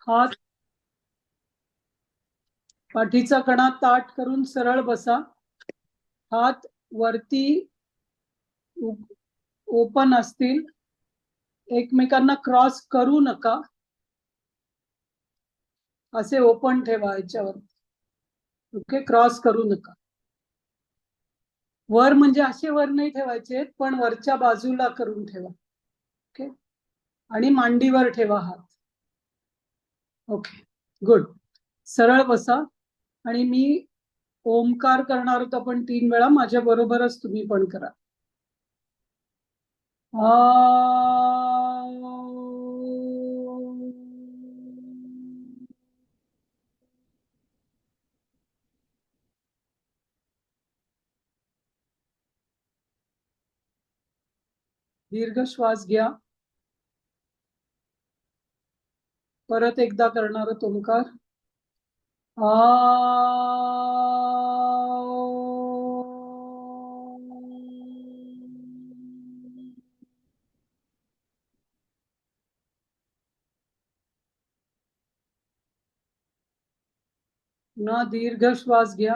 हात पाठीचा कणा ताठ करून सरळ बसा. हात वरती ओपन असतील. एकमेकांना क्रॉस करू नका. असे ओपन ठेवा याच्यावर. ओके, क्रॉस करू नका. वर म्हणजे असे वर नाही ठेवायचे, पण वरच्या बाजूला करून ठेवा. ओके, आणि मांडीवर ठेवा हात. Okay, good. सरळ बसा आणि मी ओमकार करणार होतो आपण 3 वेळा. माझ्या बरोबरच तुम्ही पण करा. दीर्घ श्वास घ्या. परत एकदा करणार ओमकार. पुन्हा दीर्घ श्वास घ्या.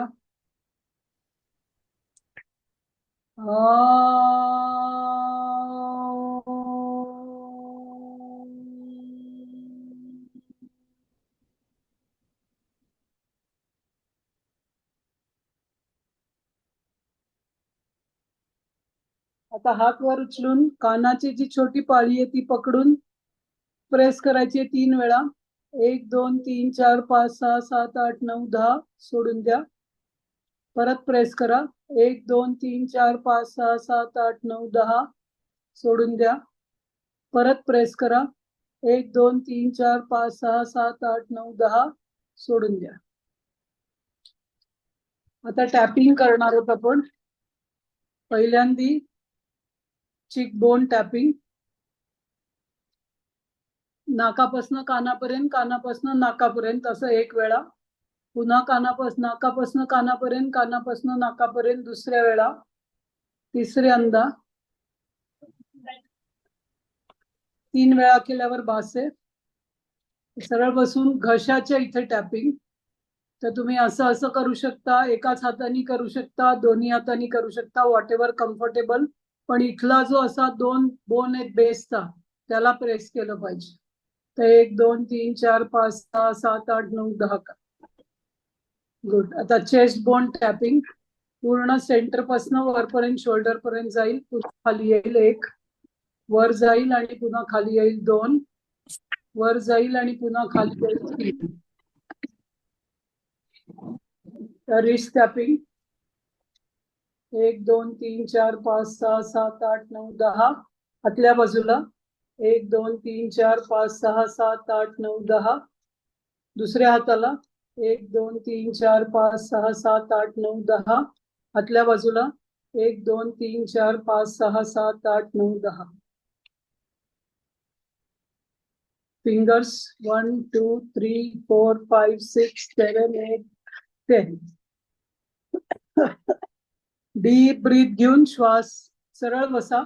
आता हात वर उचलून कानाची जी छोटी पाळी आहे ती पकडून प्रेस करायची 3 वेळा. 1 2 3 4 5 6 7 8 9 10. सोडून द्या. परत प्रेस करा. 1 2 3 4 5 6 7 8 9 10. सोडून द्या. परत प्रेस करा. 1 2 3 4 5 6 7 8 9 10. सोडून द्या. आता टॅपिंग करणार आहोत आपण. पहिल्यांदी चिक बोन टॅपिंग. नाकापासून कानापर्यंत, कानापासून नाकापर्यंत, असं 1 वेळा. पुन्हा नाकापासून कानापर्यंत, कानापासून नाकापर्यंत दुसऱ्या वेळा. तिसऱ्यांदा 3 वेळा केल्यावर बास आहे. सरळ बसून घशाच्या इथे टॅपिंग. तर तुम्ही असं असं करू शकता, एकाच हाताने करू शकता, दोन्ही हाताने करू शकता, व्हॉट एव्हर कम्फर्टेबल. पण इथला जो असा 2 बोन आहेत बेसचा, त्याला प्रेस केलं पाहिजे. तर 1 2 3 4 5 6 7 8 9 10 का. गुड. आता चेस्ट बोन टॅपिंग. पूर्ण सेंटर पासून वरपर्यंत शोल्डर पर्यंत जाईल. पुन्हा खाली येईल 1. वर जाईल आणि पुन्हा खाली येईल 2. वर जाईल आणि पुन्हा खाली येईल 3. Wrist tapping. 1 2 3 4 5 6 7 8 9 10. आतल्या बाजूला 1 2 3 4 5 6 7 8 9 10. दुसऱ्या हाताला 1 2 3 4 5 6 7 8 9 10. आतल्या बाजूला 1 2 3 4 5 6 7 8 9 10. फिंगर्स 1 2 3 4 5 6 7 8 10. डीप ब्रीथ घेऊन श्वास. सरळ बसा.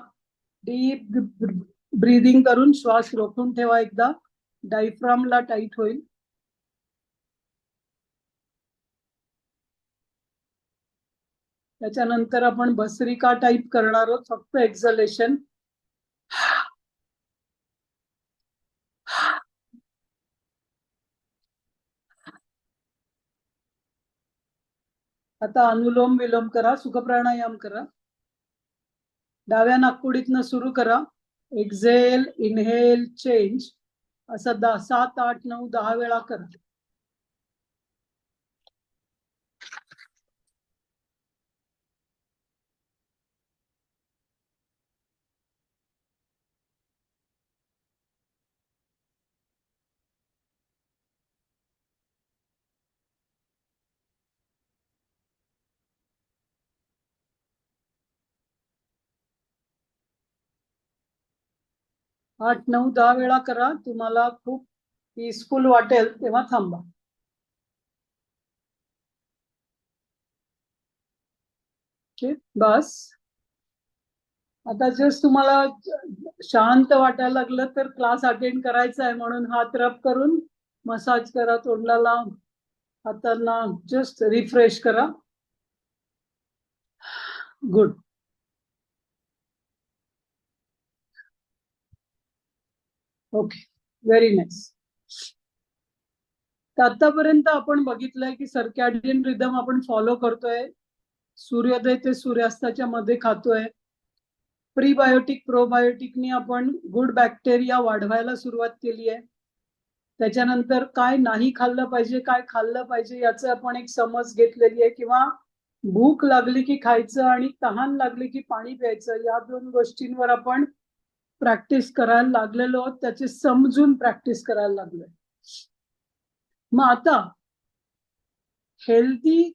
डीप ब्रीदिंग करून श्वास रोखून ठेवा. एकदा डायफ्रामला टाईट होईल. त्याच्यानंतर आपण भस्त्रिका टाईप करणार आहोत. फक्त एक्झलेशन. आता अनुलोम विलोम करा. सुखप्राणायाम करा. डाव्या नाकपुडीतनं सुरू करा. Exhale, inhale, change. असं 7 8 9 10 वेळा करा. 8 9 10 वेळा करा. तुम्हाला खूप पीसफुल वाटेल तेव्हा थांबा. बस. आता जस्ट तुम्हाला शांत वाटायला लागलं तर क्लास अटेंड करायचा आहे म्हणून हात रब करून मसाज करा तोंडाला, हातांना जस्ट रिफ्रेश करा. गुड. Okay, very nice. तर आतापर्यंत आपण बघितलंय की सर्कॅडियन रिदम आपण फॉलो करतोय. सूर्योदय ते सूर्यास्ताच्या मध्ये खातोय. प्रीबायोटिक प्रोबायोटिकनी आपण गुड बॅक्टेरिया वाढवायला सुरुवात केली आहे. त्याच्यानंतर काय नाही खाल्लं पाहिजे, काय खाल्लं पाहिजे याचं आपण एक समज घेतलेली आहे. किंवा भूक लागली की खायचं आणि तहान लागली की पाणी प्यायचं, या दोन गोष्टींवर आपण प्रॅक्टिस करायला लागलेलो आहोत. त्याची समजून प्रॅक्टिस करायला लागलोय. मग आता हेल्दी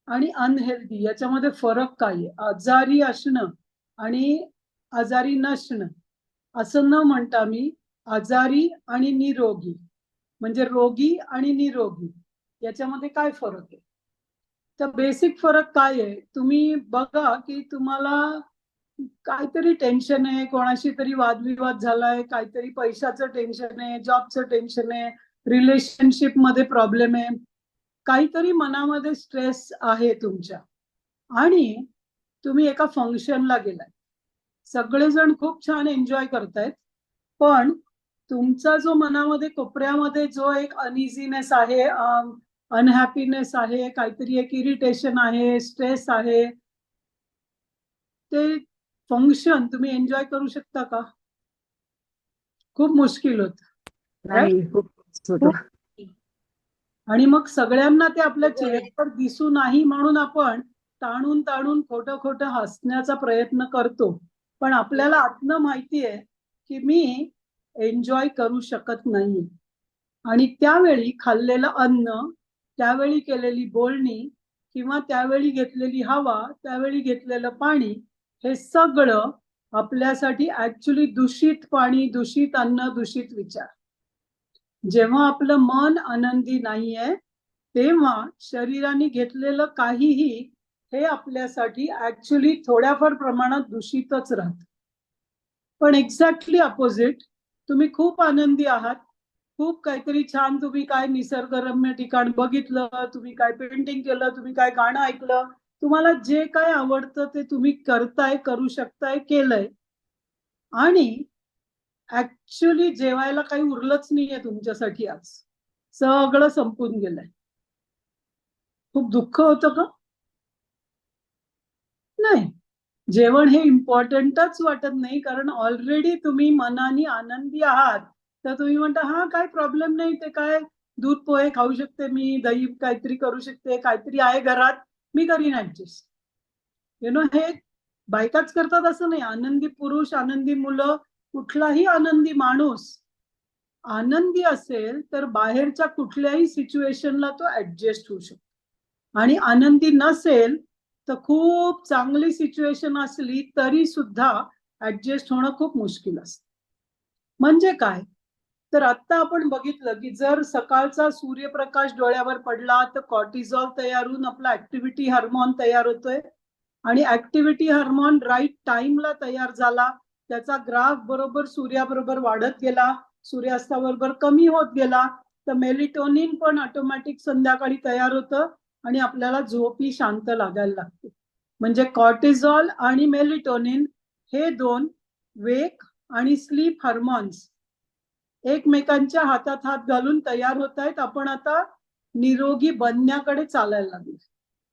आणि अनहेल्दी याच्यामध्ये फरक काय आहे? आजारी असणं आणि आजारी नसणं असं न म्हणता मी आजारी आणि निरोगी, म्हणजे रोगी आणि निरोगी याच्यामध्ये काय फरक आहे? तर बेसिक फरक काय आहे? तुम्ही बघा की तुम्हाला काहीतरी टेन्शन आहे, कोणाशी तरी वादविवाद झालाय, काहीतरी पैशाचं टेन्शन आहे, जॉबचं टेन्शन आहे, रिलेशनशिप मध्ये प्रॉब्लेम आहे, काहीतरी मनामध्ये स्ट्रेस आहे तुमच्या, आणि तुम्ही एका फंक्शनला गेलाय. सगळेजण खूप छान एन्जॉय करतायत, पण तुमचा जो मनामध्ये कोपऱ्यामध्ये जो एक अनइझीनेस आहे, अनहॅपीनेस आहे, काहीतरी एक इरिटेशन आहे, स्ट्रेस आहे, ते फंक्शन तुम्ही एन्जॉय करू शकता का? खूप मुश्किल होत. नाही, खूप आणि मग सगळ्यांना ते आपल्या चेहऱ्यावर दिसू नाही म्हणून आपण ताणून ताणून खोटं खोटं हसण्याचा प्रयत्न करतो. पण आपल्याला आतनं माहिती आहे की मी एन्जॉय करू शकत नाही. आणि त्यावेळी खाल्लेलं अन्न, त्यावेळी केलेली बोलणी, किंवा त्यावेळी घेतलेली हवा, त्यावेळी घेतलेलं पाणी, हे सगळं आपल्यासाठी ऍक्च्युली दूषित पाणी, दूषित अन्न, दूषित विचार. जेव्हा आपलं मन आनंदी नाहीये तेव्हा शरीराने घेतलेलं काहीही हे आपल्यासाठी ऍक्च्युली थोड्याफार प्रमाणात दूषितच राहत. पण एक्झॅक्टली अपोजिट, तुम्ही खूप आनंदी आहात, खूप काहीतरी छान, तुम्ही काय निसर्गरम्य ठिकाण बघितलं, तुम्ही काय पेंटिंग केलं, तुम्ही काय गाणं ऐकलं, तुम्हाला जे काय आवडतं ते तुम्ही करताय, करू शकताय, केलंय, आणि ऍक्च्युली जेवायला काही उरलंच नाहीये तुमच्यासाठी, आज सगळं संपून गेलंय. खूप दुःख होतं का? नाही. जेवण हे इम्पॉर्टंटच वाटत नाही, कारण ऑलरेडी तुम्ही मनाने आनंदी आहात. तर तुम्ही म्हणता हा काय प्रॉब्लेम नाही, ते काय दूध पोहे खाऊ शकते मी, दही काहीतरी करू शकते, काहीतरी आहे घरात, मी करीन ऍडजस्ट. हे बायकाच करतात असं नाही. आनंदी पुरुष, आनंदी मुलं, कुठलाही आनंदी माणूस आनंदी असेल तर बाहेरच्या कुठल्याही सिच्युएशनला तो ऍडजस्ट होऊ शकतो. आणि आनंदी नसेल तर खूप चांगली सिच्युएशन असली तरी सुद्धा ऍडजस्ट होणं खूप मुश्किल असतं. म्हणजे काय? तर आता आपण बघितलं की जर सकाळचा सूर्यप्रकाश डोळ्यावर पडला तर कॉर्टिझॉल तयार होऊन आपला ऍक्टिव्हिटी हार्मोन तयार होतोय, आणि ऍक्टिव्हिटी हार्मोन राईट टाइमला तयार झाला, त्याचा ग्राफ बरोबर सूर्याबरोबर वाढत गेला, सूर्यास्ताबरोबर कमी होत गेला, तर मेलिटोनिन पण ऑटोमॅटिक संध्याकाळी तयार होतं आणि आपल्याला झोप ही शांत लागायला लागते. म्हणजे कॉर्टिझॉल आणि मेलिटोनिन हे दोन वेक आणि स्लीप हार्मोन्स एकमेकांच्या हातात हात घालून तयार होत आहेत. आपण आता निरोगी बनण्याकडे चालायला लागले,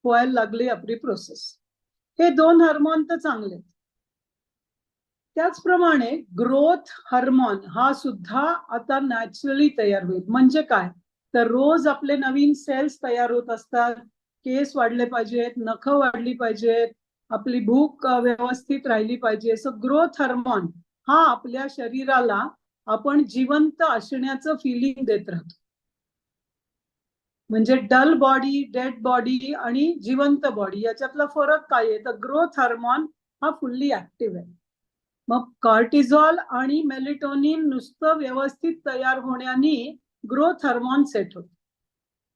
व्हायला लागली आपली प्रोसेस. हे दोन हार्मोन तर चांगले. त्याचप्रमाणे ग्रोथ हार्मोन हा सुद्धा आता नॅचरली तयार होईल. म्हणजे काय? तर रोज आपले नवीन सेल्स तयार होत असतात, केस वाढले पाहिजेत, नखं वाढली पाहिजेत, आपली भूक व्यवस्थित राहिली पाहिजे. सो ग्रोथ हार्मोन हा आपल्या शरीराला आपण जिवंत असण्याचं फिलिंग देत राहतो. म्हणजे डल बॉडी, डेड बॉडी आणि जिवंत बॉडी याच्यातला फरक काय आहे? तर ग्रोथ हार्मोन हा फुल्ली ऍक्टिव्ह आहे. मग कॉर्टिझॉल आणि मेलिटोनिन नुसतं व्यवस्थित तयार होण्याने ग्रोथ हार्मोन सेट होत.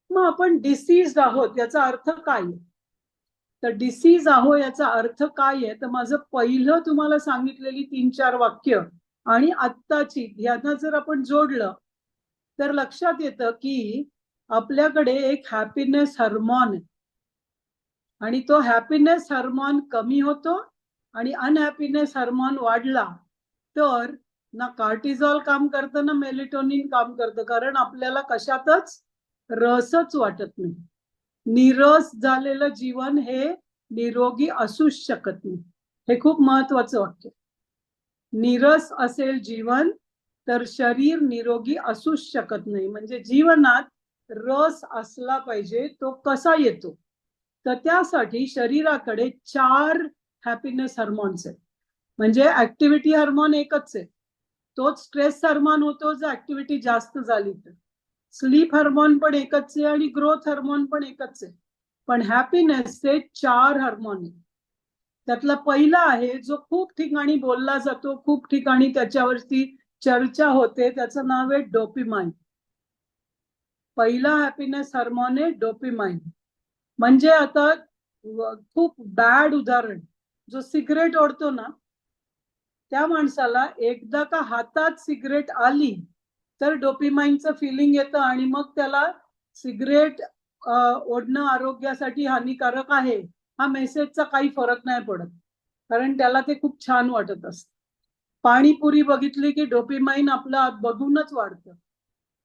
मग आपण डिसीज आहोत याचा अर्थ काय आहे? तर डिसीज आहो याचा अर्थ काय आहे? तर माझं पहिलं तुम्हाला सांगितलेली 3-4 वाक्य आणि आत्ताची यांना जर आपण जोडलं तर लक्षात येतं की आपल्याकडे एक हॅपीनेस हार्मोन आहे आणि तो हॅपीनेस हार्मोन कमी होतो आणि अनहॅपीनेस हार्मोन वाढला तर ना कार्टिझॉल काम करतं ना मेलेटोनिन काम करतं, कारण आपल्याला कशातच रसच वाटत नाही. निरस झालेलं जीवन हे निरोगी असूच शकत नाही. हे खूप महत्वाचं वाक्य. निरस असेल जीवन तर शरीर निरोगी असूच शकत नाही. म्हणजे जीवनात रस असला पाहिजे. तो कसा येतो? तर त्यासाठी शरीराकडे 4 हॅपीनेस हार्मोन्स आहेत. म्हणजे ऍक्टिव्हिटी हार्मोन एकच आहे, तोच स्ट्रेस हार्मोन होतो जर ऍक्टिव्हिटी जास्त झाली तर. स्लीप हार्मोन पण एकच आहे आणि ग्रोथ हार्मोन पण एकच आहे. पण हॅपीनेसचे 4 हार्मोन आहेत. त्यातला पहिला आहे जो खूप ठिकाणी बोलला जातो, खूप ठिकाणी त्याच्यावरती चर्चा होते, त्याचं नाव आहे डोपामाइन. पहिला हॅपीनेस हार्मोन आहे डोपामाइन. म्हणजे आता खूप बॅड उदाहरण, जो सिगरेट ओढतो ना त्या माणसाला एकदा का हातात सिगरेट आली तर डोपामाइनचं फिलिंग येतं आणि मग त्याला सिगरेट ओढणं आरोग्यासाठी हानिकारक आहे हा मेसेजचा काही फरक नाही पडत, कारण त्याला ते खूप छान वाटत असतं. पाणीपुरी बघितली की डोपामाइन आपलं बघूनच वाढतं,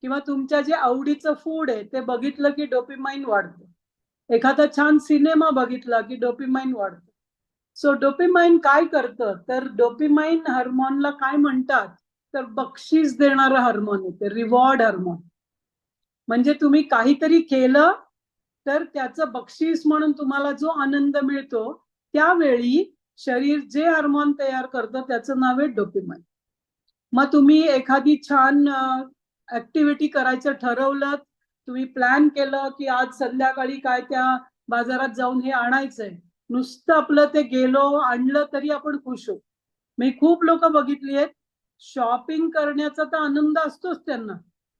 किंवा तुमच्या जे आवडीचं फूड आहे ते बघितलं की डोपामाइन वाढतं. एखादा छान सिनेमा बघितला की डोपामाइन वाढतं. सो डोपामाइन काय करतं, तर डोपामाइन हार्मोनला काय म्हणतात तर बक्षीस देणारं हार्मोन आहे ते, रिवॉर्ड हार्मोन. म्हणजे तुम्ही काहीतरी केलं तर त्याचं बक्षीस म्हणून तुम्हाला जो आनंद मिळतो त्यावेळी शरीर जे हार्मोन तयार करतं त्याचं नाव आहे डोपामाइन. मग तुम्ही एखादी छान ऍक्टिव्हिटी करायचं ठरवलं, तुम्ही प्लॅन केलं की आज संध्याकाळी काय त्या बाजारात जाऊन हे आणायचंय, नुसतं आपलं ते गेलो आणलं तरी आपण खुश होतो. मी खूप लोक बघितली आहेत, शॉपिंग करण्याचा तर आनंद असतोच त्यांना,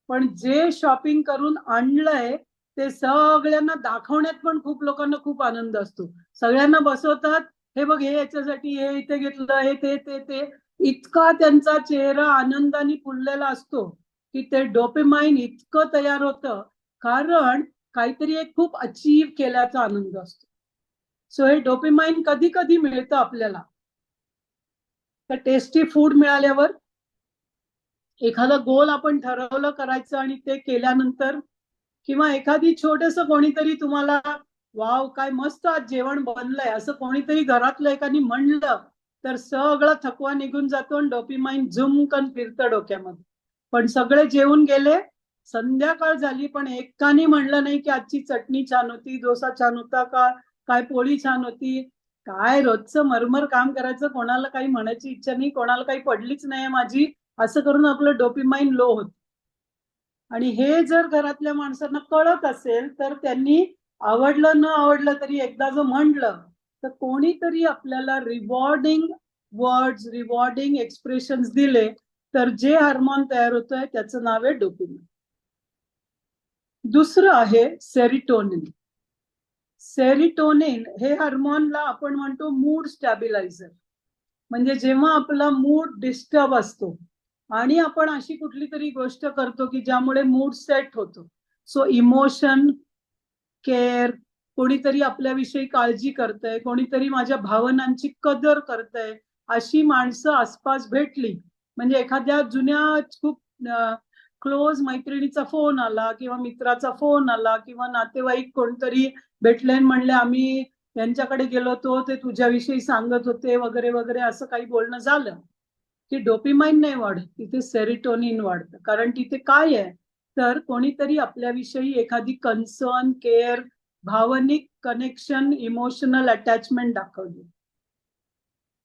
पण जे शॉपिंग करून आणलंय ते सगळ्यांना दाखवण्यात पण खूप लोकांना खूप आनंद असतो. सगळ्यांना बसवतात, हे बघ हे याच्यासाठी हे इथे घेतलं, हे ते ते ते, इतका त्यांचा चेहरा आनंदाने फुललेला असतो की ते डोपामाइन इतकं तयार होतं, कारण काहीतरी एक खूप अचीव केल्याचा आनंद असतो. सो हे डोपामाइन कधी कधी मिळतं आपल्याला तर टेस्टी फूड मिळाल्यावर, एखादा गोल आपण ठरवलं करायचं आणि ते केल्यानंतर, किंवा एखादी छोटस कोणीतरी तुम्हाला वाव काय मस्त आज जेवण बनलंय असं कोणीतरी घरातलं एखादी म्हणलं तर सगळं थकवा निघून जातो आणि डोपामाइन झुमकन फिरतं डोक्यामध्ये. पण सगळे जेवून गेले, संध्याकाळ झाली पण एकाने म्हणलं नाही की आजची चटणी छान होती, डोसा छान होता का, काय पोळी छान होती. काय रोजचं मरमर काम करायचं, कोणाला काही म्हणायची इच्छा नाही, कोणाला काही पडलीच नाही माझी, असं करून आपलं डोपामाइन लो होत. आणि हे जर घरातल्या माणसांना कळत असेल तर त्यांनी आवडलं न आवडलं तरी एकदा जर म्हणलं तर कोणीतरी आपल्याला रिवॉर्डिंग वर्ड्स, रिवॉर्डिंग एक्सप्रेशन्स दिले तर जे हार्मोन तयार होतंय त्याचं नाव आहे डोपामाइन. दुसरं आहे सेरोटोनिन. सेरोटोनिन हे हार्मोनला आपण म्हणतो मूड स्टॅबिलायझर. म्हणजे जेव्हा आपला मूड डिस्टर्ब असतो आणि आपण अशी कुठली तरी गोष्ट करतो की ज्यामुळे मूड सेट होतो, सो इमोशन, केअर, कोणीतरी आपल्याविषयी काळजी करतंय, कोणीतरी माझ्या भावनांची कदर करतंय, अशी माणसं आसपास भेटली, म्हणजे एखाद्या जुन्या खूप क्लोज मैत्रिणीचा फोन आला किंवा मित्राचा फोन आला किंवा नातेवाईक कोणतरी भेटले म्हणले आम्ही त्यांच्याकडे गेलो होतो ते तुझ्याविषयी सांगत होते वगैरे वगैरे, असं काही बोलणं झालं की डोपामाइन नाही वाढत, तिथे सेरोटोनिन वाढतं. कारण तिथे काय आहे तर कोणीतरी आपल्याविषयी एखादी कन्सर्न, केअर, भावनिक कनेक्शन, इमोशनल अटॅचमेंट दाखवली.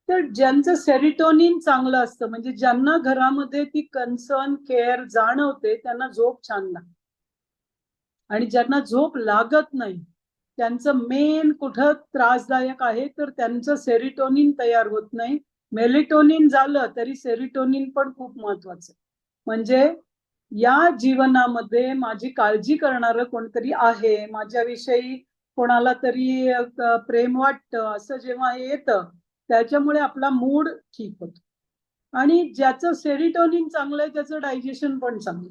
तर ज्यांचं सेरोटोनिन चांगलं असतं, म्हणजे ज्यांना घरामध्ये ती कन्सर्न, केअर जाणवते त्यांना झोप छान लागते. आणि ज्यांना झोप लागत नाही त्यांचं मेन कुठं त्रासदायक आहे तर त्यांचं सेरोटोनिन तयार होत नाही. मेलेटोनिन झालं तरी सेरोटोनिन पण खूप महत्वाचं. म्हणजे या जीवनामध्ये माझी काळजी करणारं कोणतरी आहे, माझ्याविषयी कोणाला तरी प्रेम वाटतं, असं जेव्हा येतं त्याच्यामुळे आपला मूड ठीक होतो. आणि ज्याचं सेरोटोनिन चांगलं आहे त्याचं डायजेशन पण चांगलं.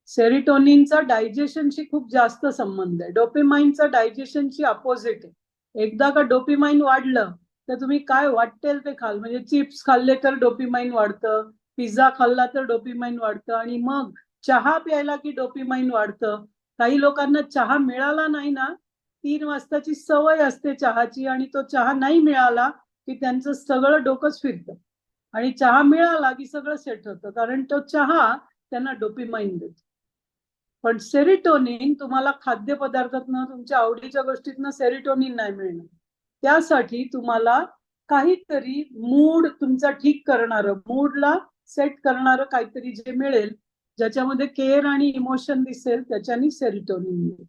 सेरोटोनिनचा डायजेशनशी खूप जास्त संबंध आहे. डोपामाइनचा डायजेशनशी अपोजिट आहे. एकदा का डोपामाइन वाढलं तर तुम्ही काय वाटेल ते खाल, म्हणजे चिप्स खाल्ले तर डोपामाइन वाढतं, पिझ्झा खाल्ला तर डोपामाइन वाढतं, आणि मग चहा प्यायला की डोपामाइन वाढतं. काही लोकांना चहा मिळाला नाही ना, 3 वाजताची सवय असते चहाची, आणि तो चहा नाही मिळाला की त्यांचं सगळं डोकंच फिरतं, आणि चहा मिळाला की सगळं सेट होतं, कारण तो चहा त्यांना डोपामाइन देतो. पण सेरोटोनिन तुम्हाला खाद्यपदार्थातनं, तुमच्या आवडीच्या गोष्टीतनं सेरोटोनिन नाही मिळणार. त्यासाठी तुम्हाला काहीतरी मूड तुमचा ठीक करणारं, मूडला सेट करणारं काहीतरी जे मिळेल, ज्याच्यामध्ये केअर आणि इमोशन दिसेल, त्याच्यानी सेरोटोनिन मिळेल.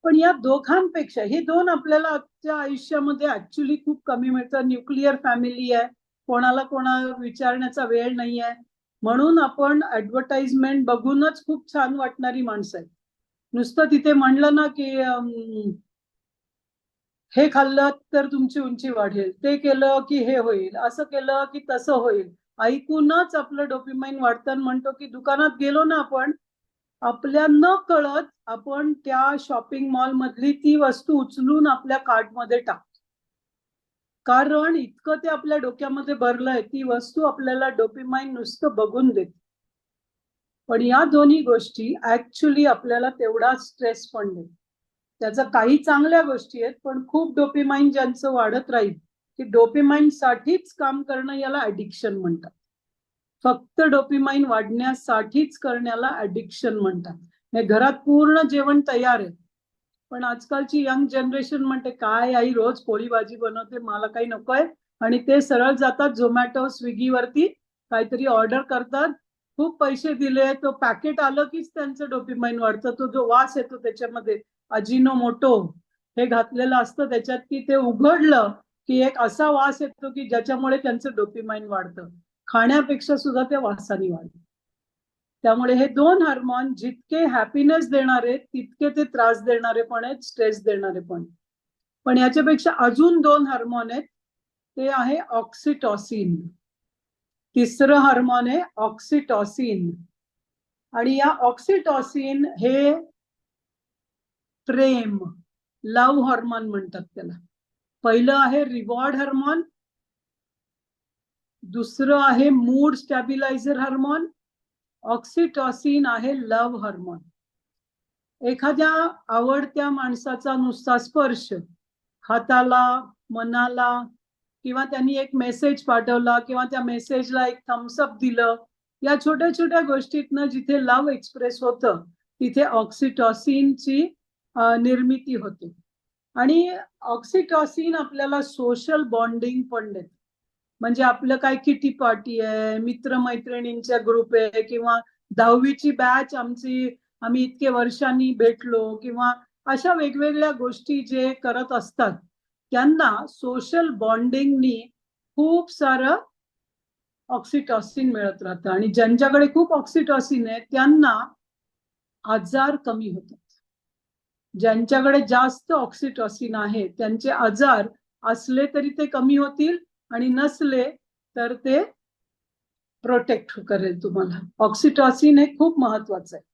पण या दोघांपेक्षा हे दोन आपल्याला आजच्या आयुष्यामध्ये ऍक्च्युली खूप कमी मिळतं. न्यूक्लिअर फॅमिली आहे, कोणाला कोणाला विचारण्याचा वेळ नाही आहे, म्हणून आपण ऍडव्हर्टाइजमेंट बघूनच खूप छान वाटणारी माणसं आहेत. नुसतं तिथे म्हणलं ना की हे खाल्लं तर तुमची उंची वाढेल, ते केलं की हे होईल, असं केलं की तसं होईल, ऐकूनच आपलं डोपामाइन वाढतं. म्हणतो की दुकानात गेलो ना आपण, आपल्या न कळत आपण त्या शॉपिंग मॉल मधली ती वस्तू उचलून आपल्या कार्टमध्ये टाकतो, कारण इतकं ते आपल्या डोक्यामध्ये भरलंय, ती वस्तू आपल्याला डोपामाइन नुसतं बघून देते. पण या दोन्ही गोष्टी ऍक्च्युली आपल्याला तेवढा स्ट्रेस पण देते. त्याचा काही चांगल्या गोष्टी आहेत, पण खूप डोपामाइन ज्यांचं वाढत राहील की डोपामाइन साठीच काम करणं, याला ऍडिक्शन म्हणतात. फक्त डोपामाइन वाढण्यासाठीच करण्याला ऍडिक्शन म्हणतात. हे घरात पूर्ण जेवण तयार आहे, पण आजकालची यंग जनरेशन म्हणते काय आई रोज पोळी भाजी बनवते, मला काही नकोय, आणि ते सरळ जातात झोमॅटो स्विगीवरती, काहीतरी ऑर्डर करतात, खूप पैसे दिले, तो पॅकेट आलं कीच त्यांचं डोपामाइन वाढतं. तो जो वास येतो त्याच्यामध्ये अजिनोमोटो हे घातलेलं असतं त्याच्यात, की ते उघडलं की एक असा वास येतो की ज्याच्यामुळे त्यांचं डोपामाइन वाढतं. खाण्यापेक्षा सुद्धा ते वासाने वाढतं. त्यामुळे हे दोन हार्मोन जितके हॅपीनेस देणारे तितके ते त्रास देणारे पण आहेत, स्ट्रेस देणारे पण. पण याच्यापेक्षा अजून 2 हार्मोन आहेत, ते आहे ऑक्सिटॉसिन. तिसरं हार्मोन आहे ऑक्सिटॉसिन. आणि या ऑक्सिटॉसिन हे प्रेम, लव्ह हार्मोन म्हणतात त्याला. पहिलं आहे रिवॉर्ड हार्मोन, दुसरं आहे मूड स्टॅबिलायझर हार्मोन, ऑक्सिटॉसिन आहे लव्ह हार्मोन. एखाद्या आवडत्या माणसाचा नुसता स्पर्श, हाताला, मनाला, किंवा त्यांनी एक मेसेज पाठवला किंवा त्या मेसेजला एक थम्सअप दिलं, या छोट्या छोट्या गोष्टीतनं जिथे लव्ह एक्सप्रेस होतं तिथे ऑक्सिटॉसिनची निर्मिती होते. आणि ऑक्सिटॉसिन आपल्याला सोशल बॉन्डिंग पण देते. म्हणजे आपलं काय किटी पार्टी आहे, मित्रमैत्रिणींचा ग्रुप आहे, किंवा 10वीची बॅच आमची, आम्ही इतके वर्षांनी भेटलो, किंवा अशा वेगवेगळ्या गोष्टी जे करत असतात, त्यांना सोशल बॉन्डिंगनी खूप सारं ऑक्सिटॉसिन मिळत राहतं. आणि ज्यांच्याकडे खूप ऑक्सिटॉसिन आहे त्यांना आजार कमी होतात. ज्यांच्याकडे जास्त ऑक्सिटॉसिन आहे त्यांचे आजार असले तरी ते कमी होतील, आणि नसले तर ते प्रोटेक्ट करेल तुम्हाला. ऑक्सिटॉसिन हे खूप महत्वाचं आहे.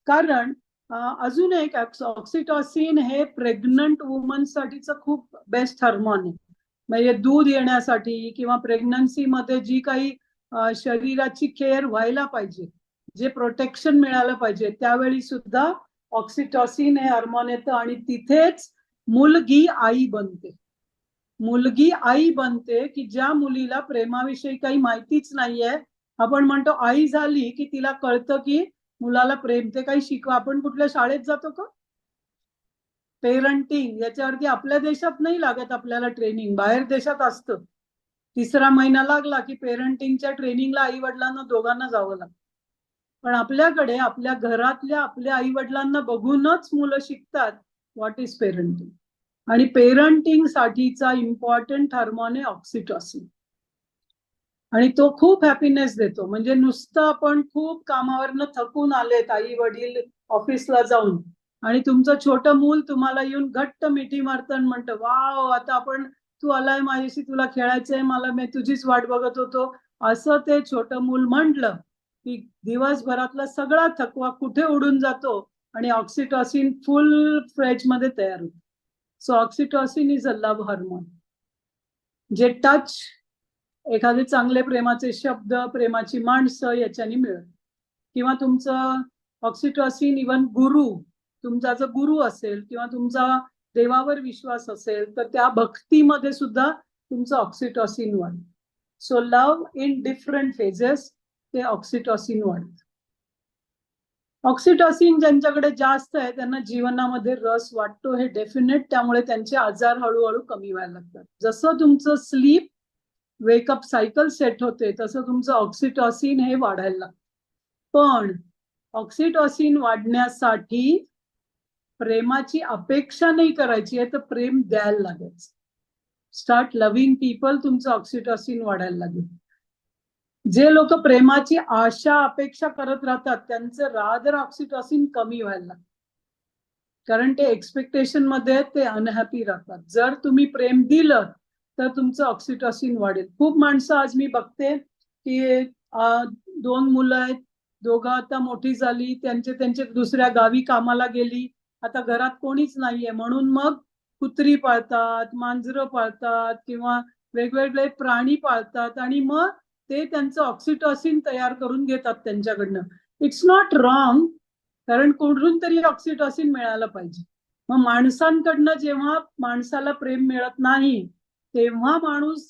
कारण अजून एक ऑक्सिटॉसिन हे प्रेग्नंट वुमन साठीचं खूप बेस्ट हार्मोन आहे. म्हणजे दूध येण्यासाठी किंवा प्रेग्नन्सी मध्ये जी काही शरीराची केअर व्हायला पाहिजे, जे प्रोटेक्शन मिळालं पाहिजे, त्यावेळी सुद्धा ऑक्सिटॉसिन हे हार्मोन येतं, आणि तिथेच मुलगी आई बनते. मुलगी आई बनते की ज्या मुलीला प्रेमाविषयी काही माहितीच नाहीये. आपण म्हणतो आई झाली की तिला कळतं की मुलाला प्रेम, ते काही शिकवा. आपण कुठल्या शाळेत जातो का? पेरंटिंग याच्यावरती आपल्या देशात नाही लागत आपल्याला ट्रेनिंग, बाहेर देशात असतं. 3रा महिना लागला की पेरंटिंगच्या ट्रेनिंगला आई वडिलांना दोघांना जावं लागतं. पण आपल्याकडे आपल्या घरातल्या आपल्या आई वडिलांना बघूनच मुलं शिकतात व्हॉट इज पेरंटिंग. आणि पेरंटिंग साठीचा इम्पॉर्टंट हार्मोन आहे ऑक्सिटॉसिन, आणि तो खूप हॅपीनेस देतो. म्हणजे नुसतं आपण खूप कामावरनं थकून आलेत, आई वडील ऑफिसला जाऊन, आणि तुमचं छोटं मूल तुम्हाला येऊन घट्ट मिठी मारतं आणि म्हणतं वाव आता आपण, तू आलाय माझ्याशी, तुला खेळायचंय, मला मी तुझीच वाट बघत होतो, असं ते छोटं मूल म्हटलं की दिवसभरातला सगळा थकवा कुठे उडून जातो आणि ऑक्सिटॉसिन फुल फ्रेज मध्ये तयार होतो. So oxytocin is a love hormone. जे टच, एखादे चांगले प्रेमाचे शब्द, प्रेमाची माणसं याच्याने मिळत. किंवा तुमचं ऑक्सिटॉसिन, इव्हन गुरु, तुमचा जर गुरु असेल किंवा तुमचा देवावर विश्वास असेल तर त्या भक्तीमध्ये सुद्धा तुमचं ऑक्सिटॉसिन वाढतं. So love in different phases ते ऑक्सिटॉसिन वाढतं. ऑक्सिटॉसिन ज्यांच्याकडे जास्त आहे त्यांना जीवनामध्ये रस वाटतो, हे डेफिनेट. त्यामुळे त्यांचे आजार हळूहळू कमी व्हायला लागतात. जसं तुमचं स्लीप वेकअप सायकल सेट होते तसं तुमचं ऑक्सिटॉसिन हे वाढायला लागतं. पण ऑक्सिटॉसिन वाढण्यासाठी प्रेमाची अपेक्षा नाही करायची आहे, तर प्रेम द्यायला लागायचं. स्टार्ट लव्हिंग पीपल, तुमचं ऑक्सिटॉसिन वाढायला लागेल. जे लोक प्रेमाची आशा अपेक्षा करत राहतात त्यांचं रादर ऑक्सिटॉसिन कमी व्हायला लागतं, कारण ते एक्सपेक्टेशन मध्ये ते अनहॅपी राहतात. जर तुम्ही प्रेम दिलं तर तुमचं ऑक्सिटॉसिन वाढेल. खूप माणसं आज मी बघते की 2 मुलं आहेत, दोघं आता मोठी झाली, त्यांचे दुसऱ्या गावी कामाला गेली, आता घरात कोणीच नाहीये म्हणून मग कुत्री पाळतात, मांजरं पाळतात किंवा वेगवेगळे प्राणी पाळतात आणि मग ते त्यांचं ऑक्सिटॉसिन तयार करून घेतात त्यांच्याकडनं. इट्स नॉट रॉंग, कारण कुठून तरी ऑक्सिटॉसिन मिळालं पाहिजे. मग माणसांकडनं जेव्हा माणसाला प्रेम मिळत नाही तेव्हा माणूस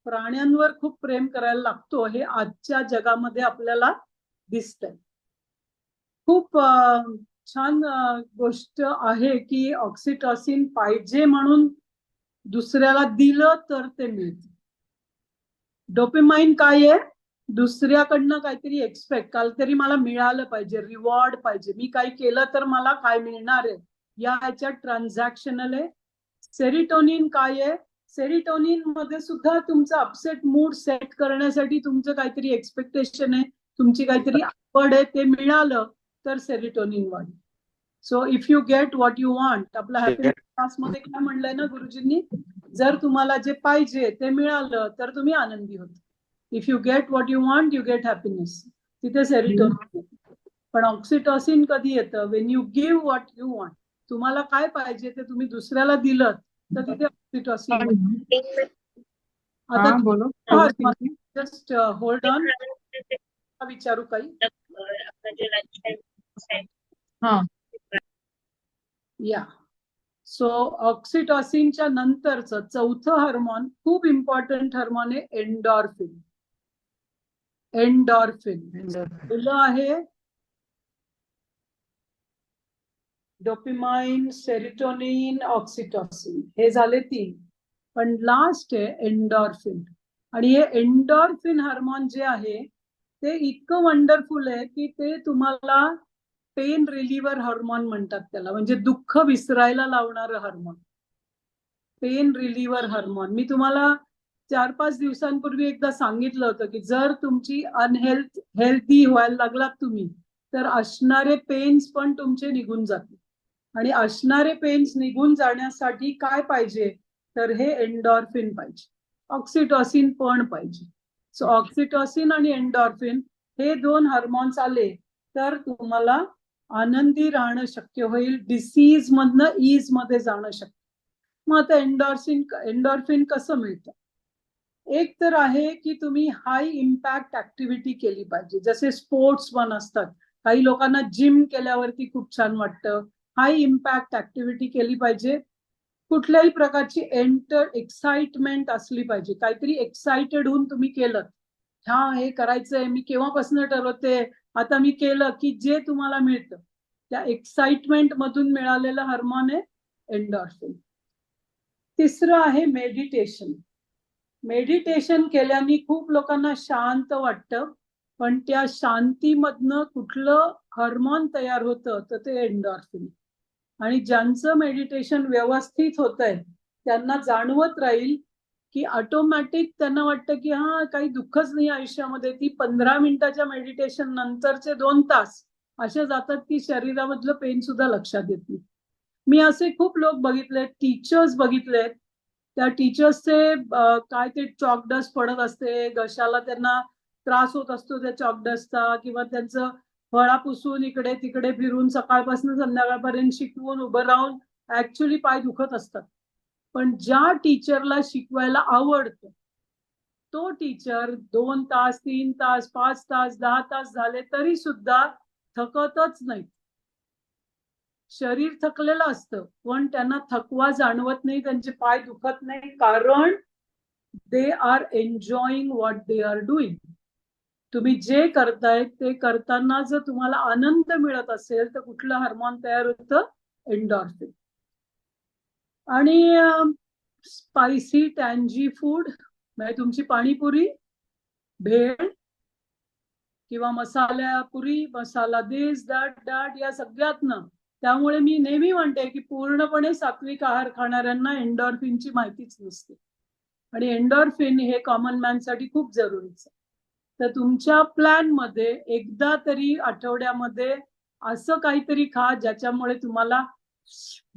प्राण्यांवर खूप प्रेम करायला लागतो, हे आजच्या जगामध्ये आपल्याला दिसतंय. खूप छान गोष्ट आहे की ऑक्सिटॉसिन पाहिजे म्हणून दुसऱ्याला दिलं तर ते मिळतं. डोपामाइन काय आहे? दुसऱ्याकडनं काहीतरी एक्सपेक्ट, काहीतरी मला मिळालं पाहिजे, रिवॉर्ड पाहिजे, मी काही केलं तर मला काय मिळणार आहे या ह्याच्यात ट्रान्झॅक्शनल आहे. सेरोटोनिन काय आहे? सेरोटोनिन मध्ये सुद्धा तुमचा अपसेट मूड सेट करण्यासाठी तुमचं काहीतरी एक्सपेक्टेशन आहे, तुमची काहीतरी आवड आहे, ते मिळालं तर सेरोटोनिन वाढेल. So if you get what you want, आपला हॅपीनेस क्लासमध्ये काय म्हणलंय ना गुरुजींनी, जर तुम्हाला जे पाहिजे ते मिळालं तर तुम्ही आनंदी होता. If you get what you want you get happiness. तिथे सेरोटोनिन. पण ऑक्सिटॉसिन कधी येतं? Wien you give what you want. तुम्हाला काय पाहिजे ते तुम्ही दुसऱ्याला दिलं तर तिथे ऑक्सिटॉसिन. आता बोलो. जस्ट होल्ड ऑन, विचारू काही? या सो ऑक्सिटॉसिनच्या नंतरचं चौथं हार्मोन, खूप इम्पॉर्टंट हार्मोन आहे एंडॉर्फिन. एंडॉर्फिन पहिलं आहे डोपामाइन, सेरोटोनिन, ऑक्सिटॉसिन, हे झाले 3. पण लास्ट आहे एंडॉर्फिन. आणि हे एंडॉर्फिन हार्मोन जे आहे ते इतकं वंडरफुल आहे की ते तुम्हाला पेन रिलीव्हर हार्मोन म्हणतात त्याला, म्हणजे दुःख विसरायला लावणारं हार्मोन. Pain reliever hormone. मी तुम्हाला 4-5 दिवसांपूर्वी एकदा सांगितलं होतं की जर तुमची हेल्थी व्हायला लागलात तुम्ही तर असणारे पेन्स पण तुमचे निघून जातील. आणि असणारे पेन्स निघून जाण्यासाठी काय पाहिजे? तर हे एंडॉर्फिन पाहिजे, ऑक्सिटॉसिन पण पाहिजे. सो ऑक्सिटॉसिन आणि एंडॉर्फिन हे 2 हार्मोन्स आले तर तुम्हाला आनंदी राहणं शक्य होईल, डिसीज मधनं ईज मध्ये जाणं शक्य. मग आता एंडॉर्फिन कसं मिळतं? एक तर आहे की तुम्ही हाय इम्पॅक्ट ऍक्टिव्हिटी केली पाहिजे, जसे स्पोर्ट्स पण असतात. काही लोकांना जिम केल्यावरती खूप छान वाटतं. हाय इम्पॅक्ट ऍक्टिव्हिटी केली पाहिजे. कुठल्याही प्रकारची एक्साइटमेंट असली पाहिजे. काहीतरी एक्साइटेड होऊन तुम्ही केलं, हा हे करायचंय, मी केव्हापासून ठरवते, आता मी केलं, की जे तुम्हाला मिळतं त्या एक्साइटमेंट मधून मिळालेलं हार्मोन आहे एंडॉर्फिन. तिसरं आहे मेडिटेशन. मेडिटेशन केल्याने खूप लोकांना शांत वाटतं, पण त्या शांतीमधनं कुठलं हार्मोन तयार होतं तर ते एंडॉर्फिन. आणि ज्यांचं मेडिटेशन व्यवस्थित होतंय त्यांना जाणवत राहील की ऑटोमॅटिक त्यांना वाटतं की हा काही दुःखच नाही आयुष्यामध्ये. ती 15 मिनिटाच्या मेडिटेशन नंतरचे 2 तास असे जातात की शरीरामधलं पेन सुद्धा लक्षात येत नाही. मी असे खूप लोक बघितले, टीचर्स बघितलेत, त्या टीचर्सचे काय ते चॉक डस्ट पडत असते घशाला, त्यांना त्रास होत असतो त्या चॉकडस्टचा, किंवा त्यांचं फळा पुसून इकडे तिकडे फिरून सकाळपासून संध्याकाळपर्यंत शिकवून उभं राहून ऍक्च्युली पाय दुखत असतात. पण ज्या टीचरला शिकवायला आवडतं तो टीचर 2 तास, 3 तास, 5 तास, 10 तास झाले तरी सुद्धा थकतच नाही. शरीर थकलेलं असतं पण त्यांना थकवा जाणवत नाही, त्यांचे पाय दुखत नाही, कारण they are enjoying what they are doing. तुम्ही जे करताय ते करताना जर तुम्हाला आनंद मिळत असेल तर कुठलं हार्मोन तयार होतं? एंडॉर्फिन. आणि स्पायसी टँजी फूड म्हणजे तुमची पाणीपुरी, भेळ किंवा मसाला पुरी, मसाला दिस दॅट दॅट, या सगळ्यातनं. त्यामुळे मी नेहमी म्हणते की पूर्णपणे सात्विक आहार खाणाऱ्यांना एंडॉर्फिनची माहितीच नसते, आणि एंडॉर्फिन हे कॉमन मॅन साठी खूप जरुरीचं आहे. तर तुमच्या प्लॅन मध्ये एकदा तरी आठवड्यामध्ये असं काहीतरी खा ज्याच्यामुळे तुम्हाला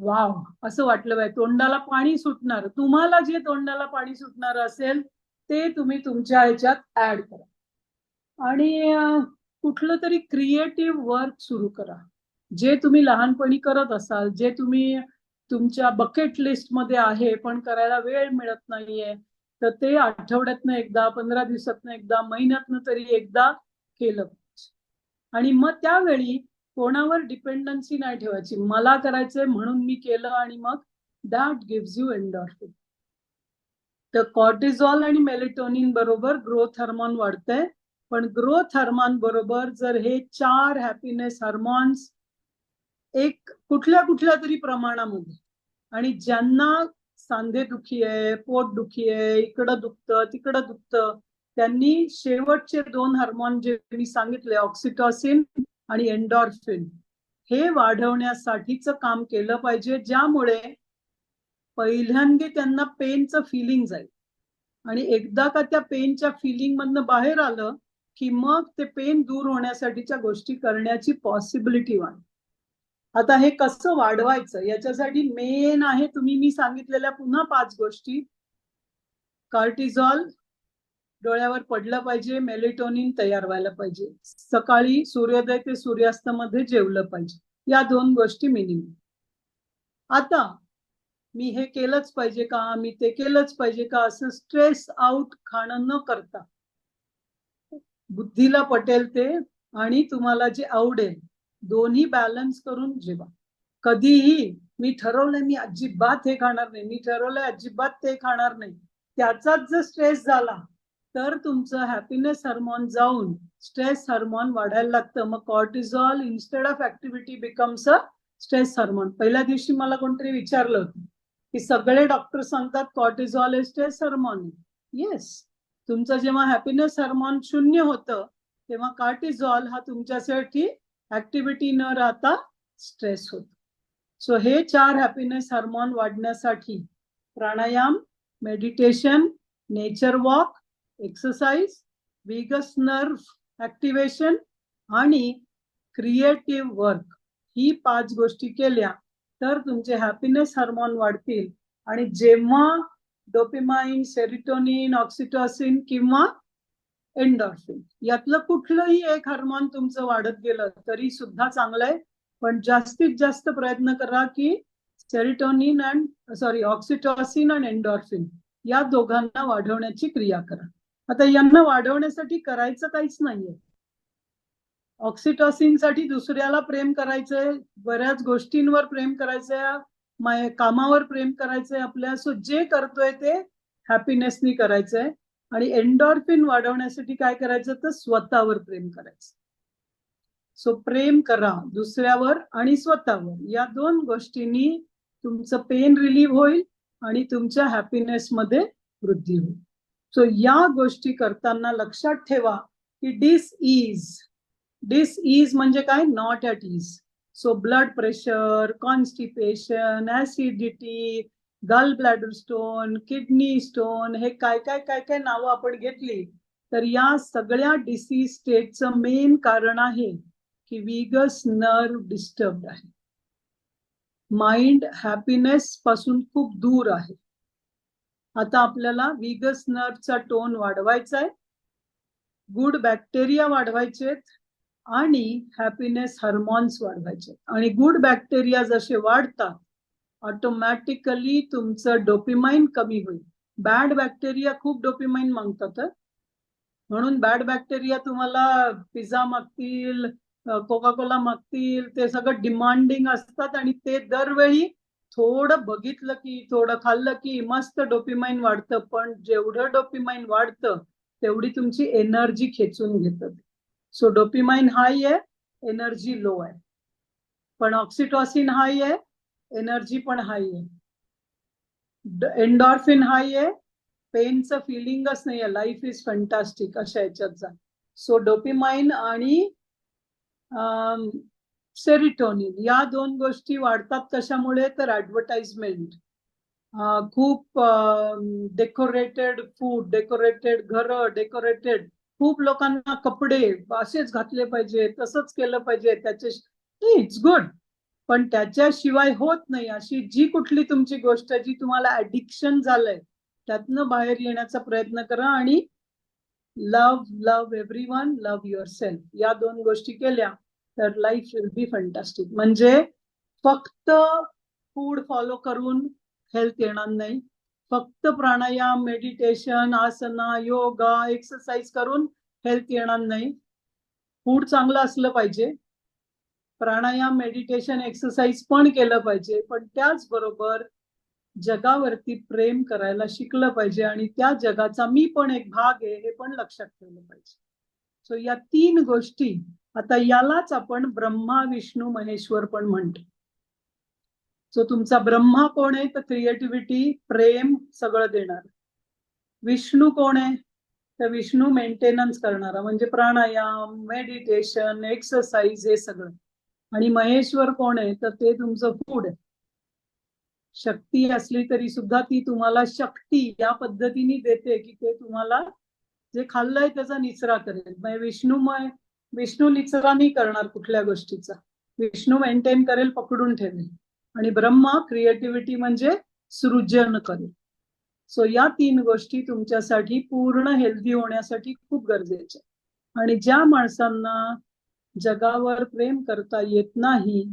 वाव असं वाटलं पाहिजे, तोंडाला पाणी सुटणार. तुम्हाला जे तोंडाला पाणी सुटणार असेल ते तुम्ही तुमच्या ह्याच्यात ऍड करा. आणि कुठलं तरी क्रिएटिव्ह वर्क सुरू करा, जे तुम्ही लहानपणी करत असाल, जे तुम्ही तुमच्या बकेट लिस्ट मध्ये आहे पण करायला वेळ मिळत नाहीये, तर ते आठवड्यातनं एकदा, 15 दिवसातनं एकदा, महिन्यातनं तरी एकदा केलं पाहिजे. आणि मग त्यावेळी कोणावर डिपेंडन्सी नाही ठेवायची. मला करायचंय म्हणून मी केलं, आणि मग दॅट गिव्स यू एंडॉर्फिन. तर कॉर्टिझॉल आणि मेलेटोनिन बरोबर ग्रोथ हार्मोन वाढतंय, पण ग्रोथ हार्मोन बरोबर जर हे 4 हॅपीनेस हार्मोन्स एक कुठल्या कुठल्या तरी प्रमाणामध्ये, आणि ज्यांना सांधेदुखी आहे, पोटदुखी आहे, इकडं दुखतं तिकडं दुखतं, त्यांनी शेवटचे 2 हार्मोन जे मी सांगितले, ऑक्सिटॉसिन आणि एंडॉर्फिन, हे वाढवण्यासाठीचं काम केलं पाहिजे, ज्यामुळे पहिल्यांदा त्यांना पेनचं फिलिंग जाईल, आणि एकदा का त्या पेनच्या फिलिंग मधनं बाहेर आलं की मग ते पेन दूर होण्यासाठीच्या गोष्टी करण्याची पॉसिबिलिटी वाढते. आता हे कसं वाढवायचं याच्यासाठी मेन आहे तुम्ही मी सांगितलेल्या पुन्हा 5 गोष्टी. कॉर्टिझॉल डोळ्यावर पडलं पाहिजे, मेलेटोनिन तयार व्हायला पाहिजे, सकाळी सूर्योदय ते सूर्यास्त मध्ये जेवलं पाहिजे, या 2 गोष्टी मिनिमम. आता मी हे केलंच पाहिजे का, मी ते केलंच पाहिजे का, असं स्ट्रेस आउट खाणं न करता बुद्धीला पटेल ते आणि तुम्हाला जे आवडेल दोन्ही बॅलन्स करून जेवा. कधीही मी ठरवलंय मी अजिबात हे खाणार नाही, मी ठरवलंय अजिबात ते खाणार नाही, त्याचाच जर स्ट्रेस झाला तर तुमचं हॅपीनेस हार्मोन जाऊन स्ट्रेस हार्मोन वाढायला लागतं. मग cortisol instead of activity becomes a stress hormone. पहिल्या दिवशी मला कोणतरी विचारलं होतं की सगळे डॉक्टर सांगतात कॉर्टिझॉल हे स्ट्रेस हार्मोन. येस, तुमचं जेव्हा हॅपीनेस हार्मोन 0 होतं तेव्हा कॉर्टिझॉल हा तुमच्यासाठी ऍक्टिव्हिटी न राहता स्ट्रेस होतो. सो हे 4 हॅपीनेस हार्मोन वाढण्यासाठी pranayama, meditation, nature walk, exercise, vagus nerve activation आणि क्रिएटिव्ह वर्क, ही 5 गोष्टी केल्या तर तुमचे हॅपीनेस हार्मोन वाढतील. आणि जेव्हा डोपामाइन, सेरोटोनिन, ऑक्सिटॉसिन किंवा एंडॉर्फिन यातलं कुठलंही एक हार्मोन तुमचं वाढत गेलं तरी सुद्धा चांगलं आहे, पण जास्तीत जास्त प्रयत्न करा की सेरोटोनिन ऑक्सिटॉसिन आणि एंडॉर्फिन या दोघांना वाढवण्याची क्रिया करा. आता यांना वाढवण्यासाठी करायचं काहीच नाहीये. ऑक्सिटॉसिन साठी दुसऱ्याला प्रेम करायचंय, बऱ्याच गोष्टींवर प्रेम करायचंय, कामावर प्रेम करायचंय आपल्या, सो जे करतोय ते हॅपीनेसनी करायचंय. आणि एंडॉर्फिन वाढवण्यासाठी काय करायचं तर स्वतःवर प्रेम करायचं. सो प्रेम करा दुसऱ्यावर आणि स्वतःवर, या 2 गोष्टींनी तुमचं पेन रिलीव्ह होईल आणि तुमच्या हॅपीनेस मध्ये वृद्धी होईल. सो या गोष्टी करताना लक्षात ठेवा की डिस इज म्हणजे काय, not at is. So blood pressure, constipation, acidity, गल ब्लॅडर स्टोन, किडनी स्टोन, हे काय काय काय काय नावं आपण घेतली तर या सगळ्या डिसीज स्टेटचं मेन कारण आहे की व्हीगस नर्व डिस्टर्ब आहे. माइंड हॅपीनेस पासून खूप दूर आहे. आता आपल्याला व्हीगस नर्वचा टोन वाढवायचा आहे. गुड बॅक्टेरिया वाढवायचेत आणि हॅपीनेस हार्मोन्स वाढवायचे. आणि गुड बॅक्टेरिया जसे वाढतात ऑटोमॅटिकली तुमचं डोपिमाइन कमी होईल. बॅड बॅक्टेरिया खूप डोपिमाइन मागतात म्हणून बॅड बॅक्टेरिया तुम्हाला पिझ्झा मागतील, कोका कोला मागतील, ते सगळं डिमांडिंग असतात आणि ते दरवेळी थोडं बघितलं की थोडं खाल्लं की मस्त डोपिमाइन वाढतं. पण जेवढं डोपिमाइन वाढतं तेवढी तुमची एनर्जी खेचून घेतात. सो डोपिमाइन हाय आहे, एनर्जी लो आहे. पण ऑक्सिटॉसिन हाय आहे, एनर्जी पण हाय आहे. एंडॉर्फिन हाय आहे, पेनचं फिलिंगच नाहीये, लाईफ इज फंटास्टिक अशा याच्यात जा. सो डोपिमाइन आणि सेरिटोनिन या दोन गोष्टी वाढतात कशामुळे, तर ऍडव्हर्टाइजमेंट. खूप डेकोरेटेड फूड, डेकोरेटेड घर, डेकोरेटेड, खूप लोकांना कपडे असेच घातले पाहिजे, तसंच केलं पाहिजे, त्याचे इट्स गुड. पण त्याच्याशिवाय होत नाही अशी जी कुठली तुमची गोष्ट जी तुम्हाला ऍडिक्शन झालंय त्यातनं बाहेर येण्याचा प्रयत्न करा. आणि love everyone, love your self, या दोन गोष्टी केल्या तर लाईफ विल बी फंटास्टिक. म्हणजे फक्त फूड फॉलो करून हेल्थ येणार नाही, फक्त प्राणायाम, मेडिटेशन, आसना, योगा, एक्सरसाइज करून हेल्थ येणार नाही. फूड चांगलं असलं पाहिजे, प्राणायाम, मेडिटेशन, एक्सरसाइज पण केलं पाहिजे, पण त्याचबरोबर जगावरती प्रेम करायला शिकलं पाहिजे आणि त्या जगाचा मी पण एक भाग आहे हे पण लक्षात ठेवलं पाहिजे. सो या तीन गोष्टी, आता यालाच आपण ब्रह्मा, विष्णू, महेश्वर पण म्हणतो. सो तुमचा ब्रह्मा कोण आहे, तर क्रिएटिव्हिटी, प्रेम सगळं देणार. विष्णू कोण आहे, तर विष्णू मेंटेनन्स करणारा, म्हणजे प्राणायाम, मेडिटेशन, एक्सरसाइज हे सगळं. आणि महेश्वर कोण आहे, तर ते तुमचं फूड आहे. शक्ती असली तरी सुद्धा ती तुम्हाला शक्ती या पद्धतीने देते की ते तुम्हाला जे खाल्लंय त्याचा निचरा करेल. म्हणजे विष्णू निचरा नाही करणार कुठल्या गोष्टीचा, विष्णू मेंटेन करेल, पकडून ठेवेल. आणि ब्रह्मा क्रिएटिव्हिटी म्हणजे सृजन करेल. सो या तीन गोष्टी तुमच्यासाठी पूर्ण हेल्दी होण्यासाठी खूप गरजेच्या. आणि ज्या माणसांना जगावर प्रेम करता येत नाही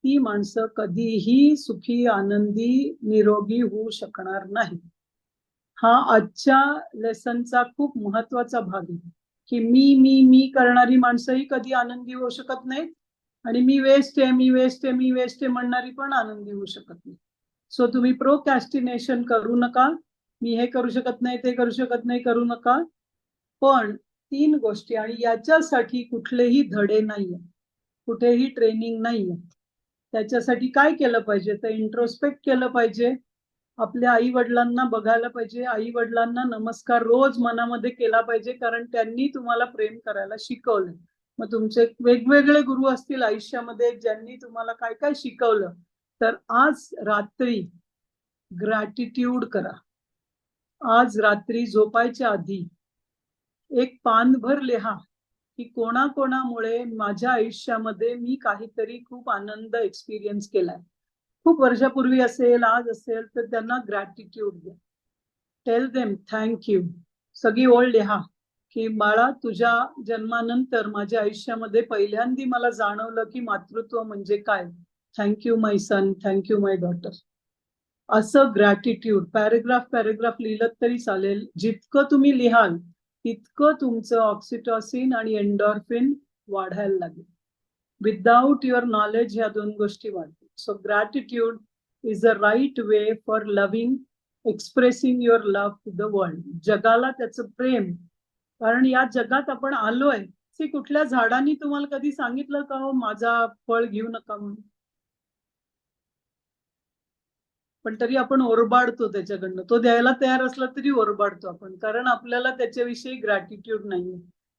ती माणसं कधीही सुखी, आनंदी, निरोगी होऊ शकणार नाही. हा आजच्या लेसनचा खूप महत्वाचा भाग आहे की मी करणारी माणसंही कधी आनंदी होऊ शकत नाहीत आणि मी वेस्ट आहे, मी वेस्ट आहे, मी वेस्ट आहे म्हणणारी पण आनंदी होऊ शकत नाही. सो तुम्ही प्रोकॅस्टिनेशन करू नका. मी हे करू शकत नाही, ते करू शकत नाही, करू नका. पण तीन गोष्टी, आणि याच्यासाठी कुठलेही धडे नाहीये, कुठेही ट्रेनिंग नाहीये. त्याच्यासाठी काय केलं पाहिजे, तर इंट्रोस्पेक्ट केलं पाहिजे, आपल्या आई वडिलांना बघायला पाहिजे, आई वडिलांना नमस्कार रोज मनामध्ये केला पाहिजे, कारण त्यांनी तुम्हाला प्रेम करायला शिकवलं. मग तुमचे वेगवेगळे गुरु असतील आयुष्यामध्ये ज्यांनी तुम्हाला काय काय शिकवलं, तर आज रात्री ग्रॅटिट्यूड करा. आज रात्री झोपायच्या आधी एक पानभर लिहा की कोणाकोणामुळे माझ्या आयुष्यामध्ये मी काहीतरी खूप आनंद एक्सपिरियन्स केलाय. खूप वर्षापूर्वी असेल, आज असेल, तर त्यांना ग्रॅटिट्यूड द्या. Tell them thank you. सगळी ओळ लिहा की बाळा, तुझ्या जन्मानंतर माझ्या आयुष्यामध्ये पहिल्यांदा मला जाणवलं की मातृत्व म्हणजे काय. Thank you my son, thank you my daughter. असं ग्रॅटिट्यूड पॅरेग्राफ लिहिलं तरी चालेल. जितकं तुम्ही लिहाल तितकं तुमचं ऑक्सिटॉसिन आणि एंडॉर्फिन वाढायला लागेल. विदाउट युअर नॉलेज ह्या दोन गोष्टी वाढतील. So gratitude is a right way for loving, expressing your love to the world. जगाला त्याचं प्रेम, कारण या जगात आपण आलोय. कुठल्या झाडांनी तुम्हाला कधी सांगितलं का हो माझा फळ घेऊ नका म्हणून? पण तरी आपण ओरबाडतो त्याच्याकडनं. तो द्यायला तयार असला तरी ओरबाडतो आपण, कारण आपल्याला त्याच्याविषयी ग्रॅटिट्यूड नाहीये.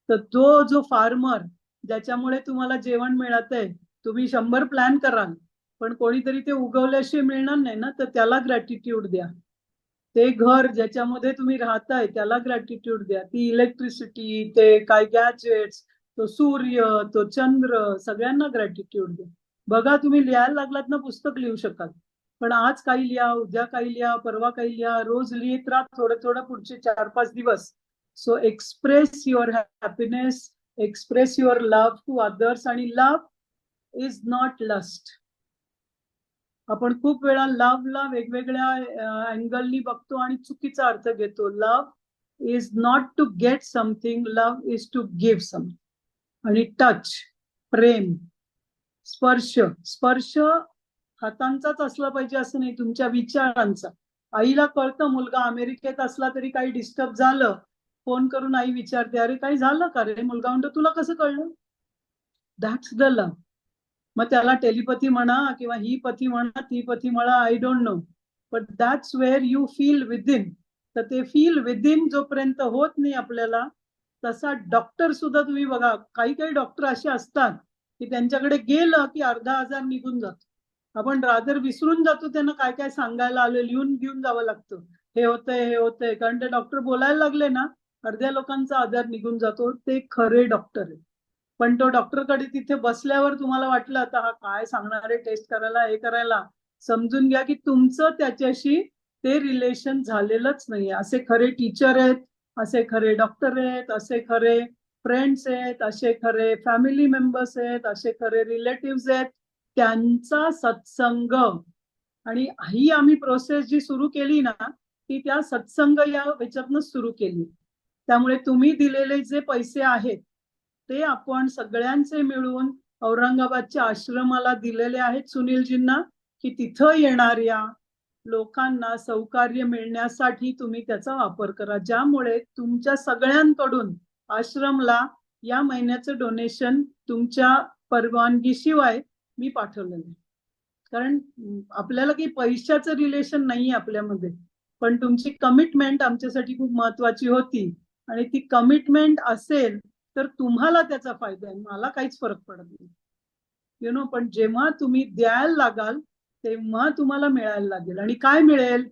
तर तो जो फार्मर ज्याच्यामुळे तुम्हाला जेवण मिळत आहे, तुम्ही 100 प्लॅन कराल पण कोणीतरी ते उगवल्याशिवाय मिळणार नाही ना, तर त्याला ग्रॅटिट्यूड द्या. ते घर ज्याच्यामध्ये तुम्ही राहताय त्याला ग्रॅटिट्यूड द्या. ती इलेक्ट्रिसिटी, ते काय गॅजेट्स, तो सूर्य, तो चंद्र, सगळ्यांना ग्रॅटिट्यूड द्या. बघा, तुम्ही लिहायला लागलात ना पुस्तक लिहू शकाल, पण आज काही लिहा, उद्या काही लिहा, परवा काही लिहा, रोज लिहित राहा थोडं थोडं पुढचे 4-5 दिवस. So express your happiness, express your love to others. आणि लव्ह इज नॉट लस्ट. आपण खूप वेळा लव्हला वेगवेगळ्या अँगलनी बघतो आणि चुकीचा अर्थ घेतो. Love is not to get something, love is to give something. आणि टच, प्रेम, स्पर्श, स्पर्श हातांचाच असला पाहिजे असं नाही, तुमच्या विचारांचा. आईला कळतं मुलगा अमेरिकेत असला तरी काही डिस्टर्ब झालं, फोन करून आई विचारते, अरे काही झालं का रे? मुलगा म्हणतो, तुला कसं कळलं? That's the love. मग त्याला टेलिपॅथी म्हणा किंवा ही पथी म्हणा, ती पथी म्हणा, I don't know, but that's where you feel within. तर ते फील विदिन जोपर्यंत होत नाही आपल्याला, तसा डॉक्टर सुद्धा तुम्ही बघा, काही काही डॉक्टर असे असतात की त्यांच्याकडे गेलं की अर्धा आजार निघून जातो. आपण रादर विसरून जातो त्यांना काय काय सांगायला आलं, लिहून घेऊन जावं लागतं, हे होतंय हे होतंय, कारण ते डॉक्टर बोलायला लागले ना, अर्ध्या लोकांचा आजार निघून जातो. ते खरे डॉक्टर आहे. पण तो डॉक्टरकडे तिथे बसल्यावर तुम्हाला वाटलं आता हा काय सांगणार आहे टेस्ट करायला, हे करायला, समजून घ्या की तुमचं त्याच्याशी ते रिलेशन झालेलंच नाही. असे खरे टीचर आहेत, असे खरे डॉक्टर आहेत, असे खरे फ्रेंड्स आहेत, असे खरे फॅमिली मेंबर्स आहेत, असे खरे रिलेटिव्ह आहेत. त्यांचा सत्संग. आणि ही आम्ही प्रोसेस जी सुरू केली ना, ती त्या सत्संग या ह्याच्यातनंच सुरू केली. त्यामुळे तुम्ही दिलेले जे पैसे आहेत ते आपण सगळ्यांचे मिळून औरंगाबादच्या आश्रमाला दिलेले आहेत सुनीलजींना, की तिथं येणाऱ्या लोकांना सौकार्य मिळण्यासाठी तुम्ही त्याचा वापर करा. ज्यामुळे तुमच्या सगळ्यांकडून आश्रमला या महिन्याचं डोनेशन तुमच्या परवानगीशिवाय मी पाठवलेलं आहे. कारण आपल्याला काही पैशाचं रिलेशन नाहीये आपल्यामध्ये, पण तुमची कमिटमेंट आमच्यासाठी खूप महत्वाची होती. आणि ती कमिटमेंट असेल तर तुम्हाला त्याचा फायदा आहे, मला काहीच फरक पडत नाही, यु नो. पण जेव्हा तुम्ही द्यायला लागाल तेव्हा तुम्हाला मिळायला लागेल. आणि काय मिळेल?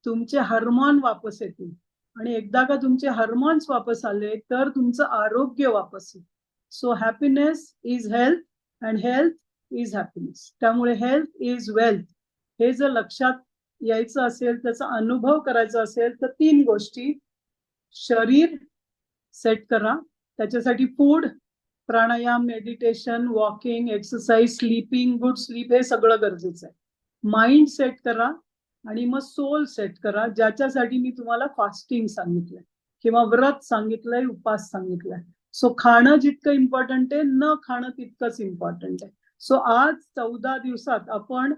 तुमचे हार्मोन वापस येतील. आणि एकदा का तुमचे हार्मोन्स वापस आले तर तुमचं आरोग्य वापस येईल. So happiness is health and health is happiness. त्यामुळे हेल्थ इज वेल्थ हे जर लक्षात यायचं असेल, त्याचा अनुभव करायचा असेल, तर 3 गोष्टी. शरीर सेट करा, त्याच्यासाठी food, pranayama, meditation, walking, exercise, sleeping, good sleep हे सगळं गरजेचं आहे. माइंड सेट करा आणि मग सोल सेट करा, ज्याच्यासाठी मी तुम्हाला फास्टिंग सांगितलंय किंवा व्रत सांगितलंय, उपास सांगितलाय. सो खाणं जितकं इम्पॉर्टंट आहे, न खाणं तितकंच इम्पॉर्टंट आहे. सो आज 14 दिवसात आपण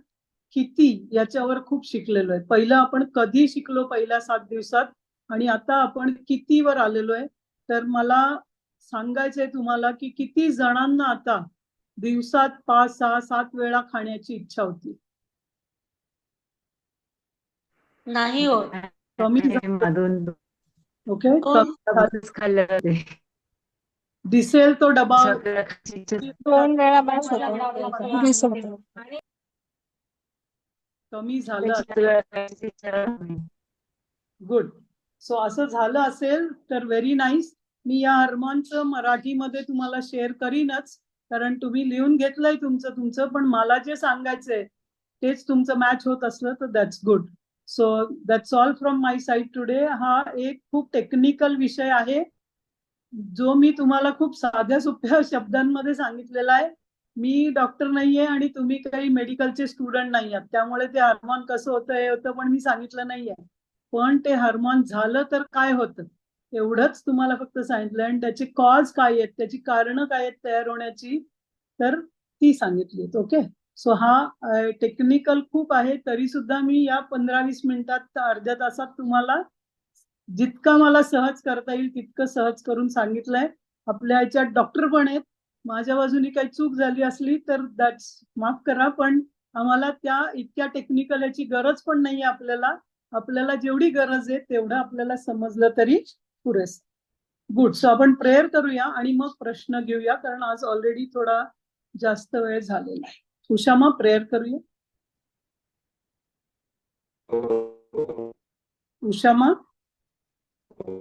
किती याच्यावर खूप शिकलेलो आहे. पहिलं आपण कधी शिकलो पहिल्या 7 दिवसात, आणि आता आपण कितीवर आलेलो आहे. तर मला सांगायचंय तुम्हाला की किती जणांना आता दिवसात 5, 6, 7 वेळा खाण्याची इच्छा होती. नाही होत. कमी मधून ओके, खाल्लं ते. दिसेल तो डबा. आपल्याला खायची इच्छा 2 वेळा बस होतो. कमी झालं. आपल्याला खायची इच्छा नाही. गुड. सो असं झालं असेल तर व्हेरी नाईस. मी या हार्मोनचं मराठीमध्ये तुम्हाला शेअर करीनच, कारण तुम्ही लिहून घेतलंय तुमचं, पण मला जे सांगायचंय तेच तुमचं मॅच होत असलं तर that's good. So that's all from my side today. हा एक खूप टेक्निकल विषय आहे जो मी तुम्हाला खूप साध्या सोप्या शब्दांमध्ये सांगितलेला आहे. मी डॉक्टर नाहीये आणि तुम्ही काही मेडिकलचे स्टुडंट नाही आहात, त्यामुळे ते हार्मोन कसं होतं हे होतं पण मी सांगितलं नाहीये. पण ते हार्मोन झालं तर काय होतं एवढंच तुम्हाला फक्त सांगितलं, आणि त्याची कॉज काय आहेत, त्याची कारणं काय आहेत तयार होण्याची, तर ती सांगितली. ओके. सो हा टेक्निकल खूप आहे, तरी सुद्धा मी या 15-20 मिनिटात, अर्ध्या तासात तुम्हाला जितका मला सहज करता येईल तितकं सहज करून सांगितलंय. आपल्या ह्याच्यात डॉक्टर पण आहेत, माझ्या बाजूनी काही चूक झाली असली तर दॅट्स माफ करा, पण आम्हाला त्या इतक्या टेक्निकल याची गरज पण नाहीये. आपल्याला जेवढी गरज आहे तेवढं आपल्याला समजलं तरी पुरेस. गुड. सो आपण प्रेयर करूया आणि मग प्रश्न घेऊया, कारण आज ऑलरेडी थोडा जास्त वेळ झालेला आहे. उषामा, प्रेयर करूया. उषामा. हो.